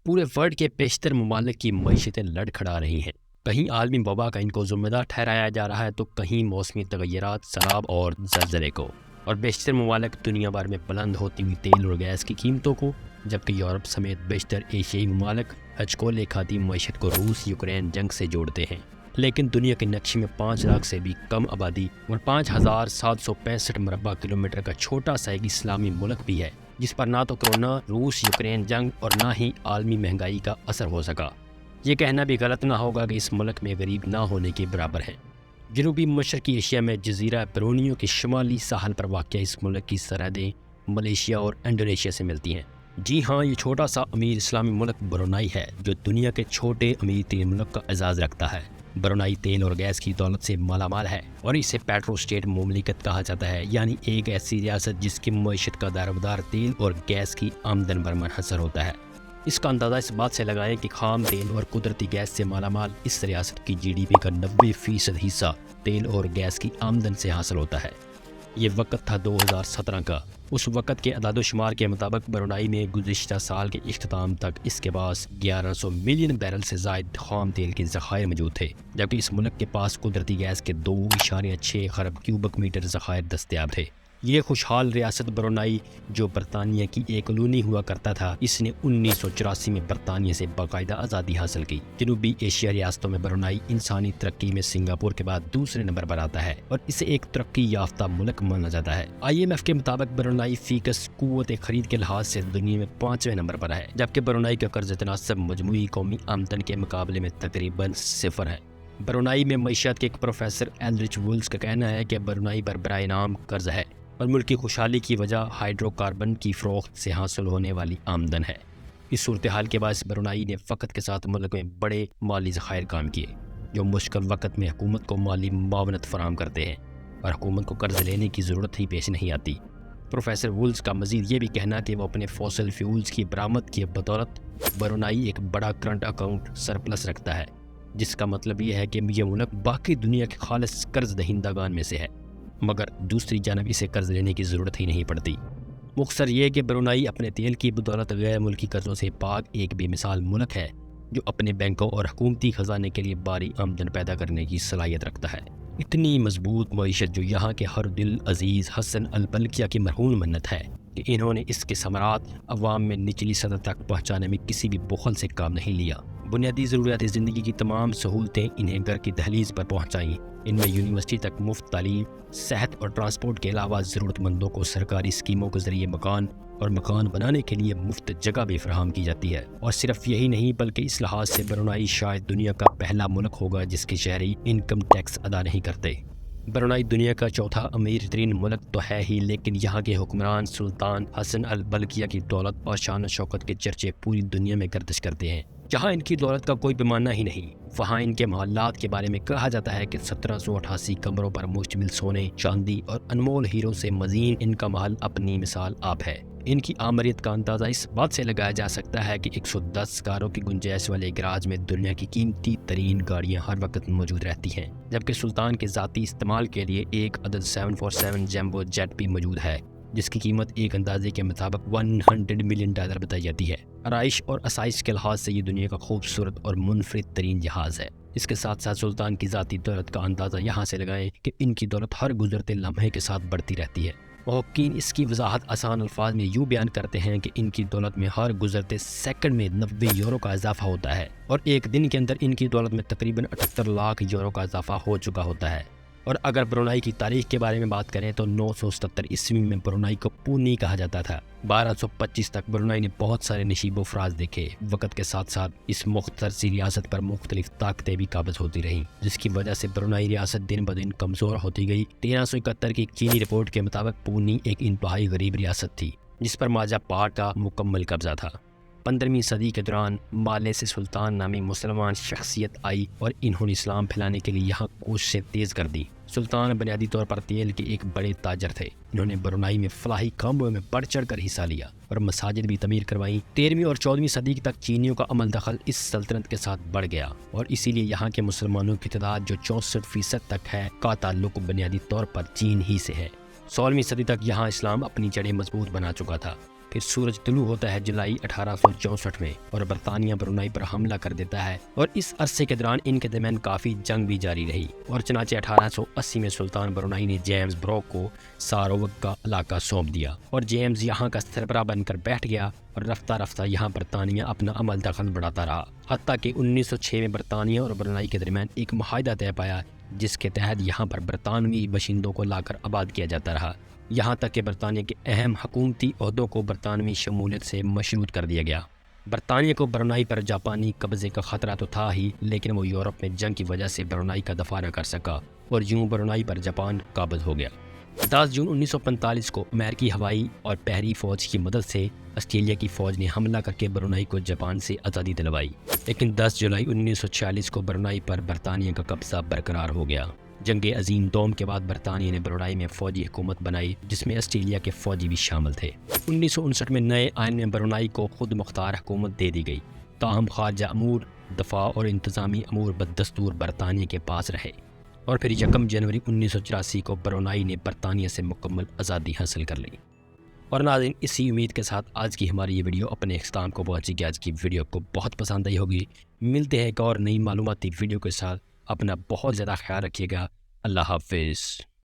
پورے ورلڈ کے بیشتر ممالک کی معیشتیں لڑ کھڑا رہی ہیں۔ کہیں عالمی وبا کا ان کو ذمہ دار ٹھہرایا جا رہا ہے تو کہیں موسمی تغیرات، سیلاب اور زلزلے کو، اور بیشتر ممالک دنیا بھر میں بلند ہوتی ہوئی تیل اور گیس کی قیمتوں کو، جبکہ یورپ سمیت بیشتر ایشیائی ممالک ہچکولے کھاتی معیشت کو روس یوکرین جنگ سے جوڑتے ہیں۔ لیکن دنیا کے نقشے میں 5 لاکھ سے بھی کم آبادی اور 5765 مربع کلومیٹر کا چھوٹا سا ایک اسلامی ملک بھی ہے، جس پر نہ تو کرونا، روس یوکرین جنگ اور نہ ہی عالمی مہنگائی کا اثر ہو سکا۔ یہ کہنا بھی غلط نہ ہوگا کہ اس ملک میں غریب نہ ہونے کے برابر ہیں۔ جنوبی مشرقی ایشیا میں جزیرہ برونیو کے شمالی ساحل پر واقع اس ملک کی سرحدیں ملیشیا اور انڈونیشیا سے ملتی ہیں۔ جی ہاں، یہ چھوٹا سا امیر اسلامی ملک برونائی ہے، جو دنیا کے چھوٹے امیر ترین ملک کا اعزاز رکھتا ہے۔ برونائی تیل اور گیس کی دولت سے مالا مال ہے اور اسے پیٹرو اسٹیٹ مملکت کہا جاتا ہے، یعنی ایک ایسی ریاست جس کی معیشت کا دارومدار تیل اور گیس کی آمدن پر منحصر ہوتا ہے۔ اس کا اندازہ اس بات سے لگائیں کہ خام تیل اور قدرتی گیس سے مالا مال اس ریاست کی جی ڈی پی کا 90% حصہ تیل اور گیس کی آمدن سے حاصل ہوتا ہے۔ یہ وقت تھا 2017 کا۔ اس وقت کے اعداد و شمار کے مطابق برونائی میں گزشتہ سال کے اختتام تک اس کے پاس 1100 ملین بیرل سے زائد خام تیل کے ذخائر موجود تھے، جبکہ اس ملک کے پاس قدرتی گیس کے 2.6 خرب کیوبک میٹر ذخائر دستیاب تھے۔ یہ خوشحال ریاست برونائی، جو برطانیہ کی ایک کالونی ہوا کرتا تھا، اس نے 1984 میں برطانیہ سے باقاعدہ آزادی حاصل کی۔ جنوبی ایشیا ریاستوں میں برونائی انسانی ترقی میں سنگاپور کے بعد دوسرے نمبر پر آتا ہے اور اسے ایک ترقی یافتہ ملک مانا جاتا ہے۔ IMF کے مطابق برونائی فیکس قوت خرید کے لحاظ سے دنیا میں 5ویں نمبر پر ہے، جبکہ برونائی کا قرض تناسب مجموعی قومی آمدن کے مقابلے میں تقریباً 0 ہے۔ برونائی میں معیشت کے ایک پروفیسر ایلرچ وولز کا کہنا ہے کہ برونائی پر برائے نام قرض ہے اور ملک کی خوشحالی کی وجہ ہائیڈرو کاربن کی فروخت سے حاصل ہونے والی آمدن ہے۔ اس صورتحال کے باعث برونائی نے فقط کے ساتھ ملک میں بڑے مالی ذخائر قائم کیے، جو مشکل وقت میں حکومت کو مالی معاونت فراہم کرتے ہیں اور حکومت کو قرض لینے کی ضرورت ہی پیش نہیں آتی۔ پروفیسر وولز کا مزید یہ بھی کہنا کہ وہ اپنے فوسل فیولز کی برآمد کی بدولت برونائی ایک بڑا کرنٹ اکاؤنٹ سرپلس رکھتا ہے، جس کا مطلب یہ ہے کہ یہ ملک باقی دنیا کے خالص قرض دہندگان میں سے ہے، مگر دوسری جانب اسے قرض لینے کی ضرورت ہی نہیں پڑتی۔ مختصر یہ کہ برونائی اپنے تیل کی بدولت غیر ملکی قرضوں سے پاک ایک بے مثال ملک ہے، جو اپنے بینکوں اور حکومتی خزانے کے لیے بھاری آمدن پیدا کرنے کی صلاحیت رکھتا ہے۔ اتنی مضبوط معیشت جو یہاں کے ہر دل عزیز حسن البلکیہ کی مرہون منت ہے کہ انہوں نے اس کے ثمرات عوام میں نچلی سطح تک پہنچانے میں کسی بھی بخل سے کام نہیں لیا۔ بنیادی ضروریات زندگی کی تمام سہولتیں انہیں گھر کی دہلیز پر پہنچائیں۔ ان میں یونیورسٹی تک مفت تعلیم، صحت اور ٹرانسپورٹ کے علاوہ ضرورت مندوں کو سرکاری اسکیموں کے ذریعے مکان اور مکان بنانے کے لیے مفت جگہ بھی فراہم کی جاتی ہے۔ اور صرف یہی نہیں بلکہ اس لحاظ سے برونائی شاید دنیا کا پہلا ملک ہوگا جس کے شہری انکم ٹیکس ادا نہیں کرتے۔ برونائی دنیا کا چوتھا امیر ترین ملک تو ہے ہی، لیکن یہاں کے حکمران سلطان حسن البلکیہ کی دولت اور شان و شوکت کے چرچے پوری دنیا میں گردش کرتے ہیں۔ جہاں ان کی دولت کا کوئی پیمانہ ہی نہیں، وہاں ان کے محلات کے بارے میں کہا جاتا ہے کہ 1788 کمروں پر مشتمل سونے، چاندی اور انمول ہیروں سے مزین ان کا محل اپنی مثال آپ ہے۔ ان کی آمریت کا اندازہ اس بات سے لگایا جا سکتا ہے کہ 110 کاروں کی گنجائش والے گراج میں دنیا کی قیمتی ترین گاڑیاں ہر وقت موجود رہتی ہیں، جبکہ سلطان کے ذاتی استعمال کے لیے ایک عدد 747 جیمبو جیٹ بھی موجود ہے، جس کی قیمت ایک اندازے کے مطابق $100 ملین بتائی جاتی ہے۔ آرائش اور آسائش کے لحاظ سے یہ دنیا کا خوبصورت اور منفرد ترین جہاز ہے۔ اس کے ساتھ ساتھ سلطان کی ذاتی دولت کا اندازہ یہاں سے لگائیں کہ ان کی دولت ہر گزرتے لمحے کے ساتھ بڑھتی رہتی ہے۔ محققین اس کی وضاحت آسان الفاظ میں یوں بیان کرتے ہیں کہ ان کی دولت میں ہر گزرتے سیکنڈ میں 90 یورو کا اضافہ ہوتا ہے، اور ایک دن کے اندر ان کی دولت میں تقریباً 78 لاکھ یورو کا اضافہ ہو چکا ہوتا ہے۔ اور اگر برونائی کی تاریخ کے بارے میں بات کریں تو 977 عیسوی میں برونائی کو پونی کہا جاتا تھا۔ 1225 تک برونائی نے بہت سارے نشیب و فراز دیکھے۔ وقت کے ساتھ ساتھ اس مختصر سی ریاست پر مختلف طاقتیں بھی قابض ہوتی رہیں، جس کی وجہ سے برونائی ریاست دن بدن کمزور ہوتی گئی۔ 1371 کی ایک چینی رپورٹ کے مطابق پونی ایک انتہائی غریب ریاست تھی، جس پر ماجا پہاڑ کا مکمل قبضہ تھا۔ 15ویں صدی کے دوران مالے سے سلطان نامی مسلمان شخصیت آئی اور انہوں نے اسلام پھیلانے کے لیے یہاں کوششیں تیز کر دی۔ سلطان بنیادی طور پر تیل کے ایک بڑے تاجر تھے۔ انہوں نے برونائی میں فلاحی کاموں میں بڑھ چڑھ کر حصہ لیا اور مساجد بھی تعمیر کروائیں۔ 13ویں اور 14ویں صدی تک چینیوں کا عمل دخل اس سلطنت کے ساتھ بڑھ گیا، اور اسی لیے یہاں کے مسلمانوں کی تعداد جو 64% تک ہے کا تعلق بنیادی طور پر چین ہی سے ہے۔ 16ویں صدی تک یہاں اسلام اپنی جڑیں مضبوط بنا چکا تھا۔ پھر سورج طلوع ہوتا ہے جولائی 1864 میں اور برطانیہ برونائی پر حملہ کر دیتا ہے، اور اس عرصے کے دوران ان کے درمیان کافی جنگ بھی جاری رہی، اور چنانچہ 1880 میں سلطان برونائی نے جیمز بروک کو ساروک کا علاقہ سونپ دیا، اور جیمز یہاں کا سربراہ بن کر بیٹھ گیا، اور رفتہ رفتہ یہاں برطانیہ اپنا عمل دخل بڑھاتا رہا، حتیٰ کہ 1906 میں برطانیہ اور برونائی کے درمیان ایک معاہدہ طے پایا جس کے تحت یہاں پر برطانوی باشندوں کو لا کر آباد کیا جاتا رہا، یہاں تک کہ برطانیہ کے اہم حکومتی عہدوں کو برطانوی شمولیت سے مشروط کر دیا گیا۔ برطانیہ کو برونائی پر جاپانی قبضے کا خطرہ تو تھا ہی، لیکن وہ یورپ میں جنگ کی وجہ سے برونائی کا دفاع نہ کر سکا، اور یوں برونائی پر جاپان قابض ہو گیا۔ 10 جون 1945 کو امریکی ہوائی اور بحری فوج کی مدد سے آسٹریلیا کی فوج نے حملہ کر کے برونائی کو جاپان سے آزادی دلوائی، لیکن 10 جولائی 1946 کو برونائی پر برطانیہ کا قبضہ برقرار ہو گیا۔ جنگ عظیم دوم کے بعد برطانیہ نے برونائی میں فوجی حکومت بنائی، جس میں آسٹریلیا کے فوجی بھی شامل تھے۔ 1959 میں نئے آئین میں برونائی کو خود مختار حکومت دے دی گئی، تاہم خارجہ امور، دفاع اور انتظامی امور بدستور برطانیہ کے پاس رہے، اور پھر 1 جنوری 1984 کو برونائی نے برطانیہ سے مکمل آزادی حاصل کر لی۔ اور ناظرین، اسی امید کے ساتھ آج کی ہماری یہ ویڈیو اپنے اختتام کو پہنچی کہ آج کی ویڈیو کو بہت پسند آئی ہوگی۔ ملتے ہیں ایک اور نئی معلوماتی ویڈیو کے ساتھ، اپنا بہت زیادہ خیال رکھیے گا۔ اللہ حافظ۔